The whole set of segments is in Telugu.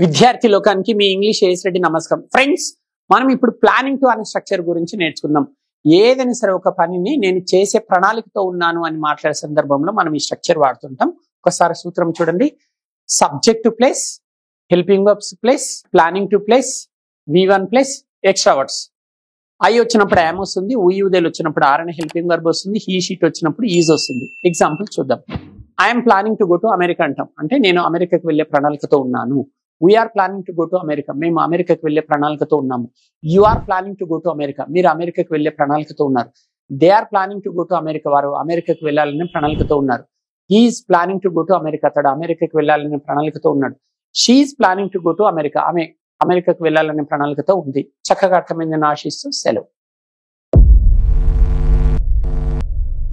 విద్యార్థి లోకానికి మీ ఇంగ్లీష్ ఏఎస్ రెడ్డి నమస్కారం. ఫ్రెండ్స్, మనం ఇప్పుడు ప్లానింగ్ టు అనే స్ట్రక్చర్ గురించి నేర్చుకుందాం. ఏదైనా సరే ఒక పనిని నేను చేసే ప్రణాళికతో ఉన్నాను అని మాట్లాడే సందర్భంలో మనం ఈ స్ట్రక్చర్ వాడుతుంటాం. ఒకసారి సూత్రం చూడండి. Subject to place, helping verbs place, planning to place, V1 plus extra words. I వచ్చినప్పుడు యామ్ వస్తుంది, ఊదేలు వచ్చినప్పుడు ఆర్ అనే హెల్పింగ్ వర్బ్ వస్తుంది, హీ షీట్ వచ్చినప్పుడు ఈజ్ వస్తుంది. ఎగ్జాంపుల్ చూద్దాం. I am planning to go to America అంటాం, అంటే నేను అమెరికాకి వెళ్ళే ప్రణాళికతో ఉన్నాను. We are planning to go to America, మేము అమెరికాకి వెళ్ళే ప్రణాళికతో ఉన్నాము. You are planning to go to America, మీరు అమెరికాకి వెళ్ళే ప్రణాళికతో ఉన్నారు. They are planning to go to America, వారు అమెరికాకి వెళ్ళాలనే ప్రణాళికతో ఉన్నారు. He is planning to go to America, అతడు అమెరికాకి వెళ్ళాలనే ప్రణాళికతో ఉన్నాడు. She is planning to go to America, ఆమె అమెరికాకి వెళ్ళాలనే ప్రణాళికతో ఉంది. చక్కగా అర్థమైందని ఆశిస్తూ సెలవు.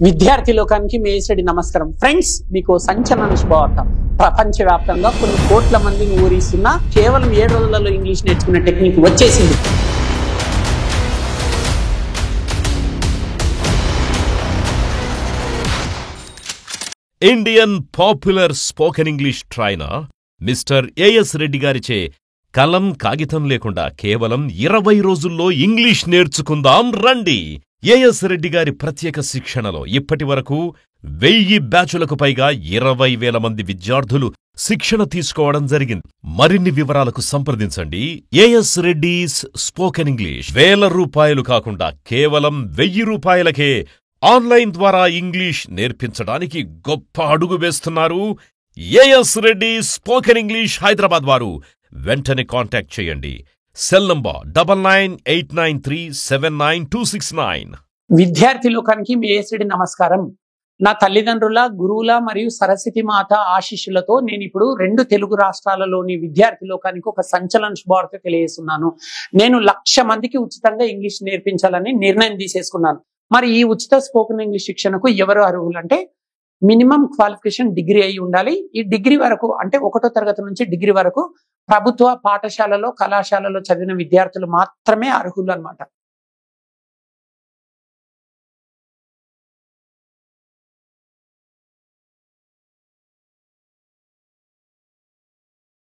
విద్యార్థి లోకానికి మీ ఏఎస్ రెడ్డి నమస్కారం. ఫ్రెండ్స్, మీకు సంచలన శుభవార్త. ప్రపంచవ్యాప్తంగా కొన్ని కోట్ల మందిని ఊరిస్తున్న కేవలం 7 రోజులలో ఇంగ్లీష్ నేర్చుకునే టెక్నిక్ వచ్చేసింది. Indian popular spoken English trainer Mr A S Reddy గారిచే కలం కాగితం లేకుండా కేవలం 20 రోజుల్లో ఇంగ్లీష్ నేర్చుకుందాం రండి. ఏఎస్ రెడ్డి గారి ప్రత్యేక శిక్షణలో ఇప్పటి వరకు 1000 బ్యాచులకు పైగా 20,000 మంది విద్యార్థులు శిక్షణ తీసుకోవడం జరిగింది. మరిన్ని వివరాలకు సంప్రదించండి. As Reddy's spoken English. ₹1000 కాకుండా కేవలం ₹1000కే ఆన్లైన్ ద్వారా ఇంగ్లీష్ నేర్పించడానికి గొప్ప అడుగు వేస్తున్నారు AS Reddy spoken English Hyderabad వారు. వెంటనే కాంటాక్ట్ చేయండి. Cell number 9989379269. విద్యార్థి లోకానికి మీ ఏఎస్ రెడ్డి నమస్కారం. నా తల్లిదండ్రుల, గురువుల మరియు సరస్వతి మాత ఆశీస్సులతో నేను ఇప్పుడు 2 తెలుగు రాష్ట్రాలలోని విద్యార్థి లోకానికి ఒక సంచలన శుభవార్త తెలియజేస్తున్నాను. నేను 1,00,000 మందికి ఉచితంగా ఇంగ్లీష్ నేర్పించాలని నిర్ణయం తీసేసుకున్నాను. మరి ఈ ఉచిత స్పోకెన్ ఇంగ్లీష్ శిక్షణకు ఎవరు అర్హులు అంటే, మినిమం క్వాలిఫికేషన్ డిగ్రీ అయి ఉండాలి. ఈ డిగ్రీ వరకు అంటే 1వ తరగతి నుంచి డిగ్రీ వరకు ప్రభుత్వ పాఠశాలలో, కళాశాలలో చదివిన విద్యార్థులు మాత్రమే అర్హులు అన్నమాట.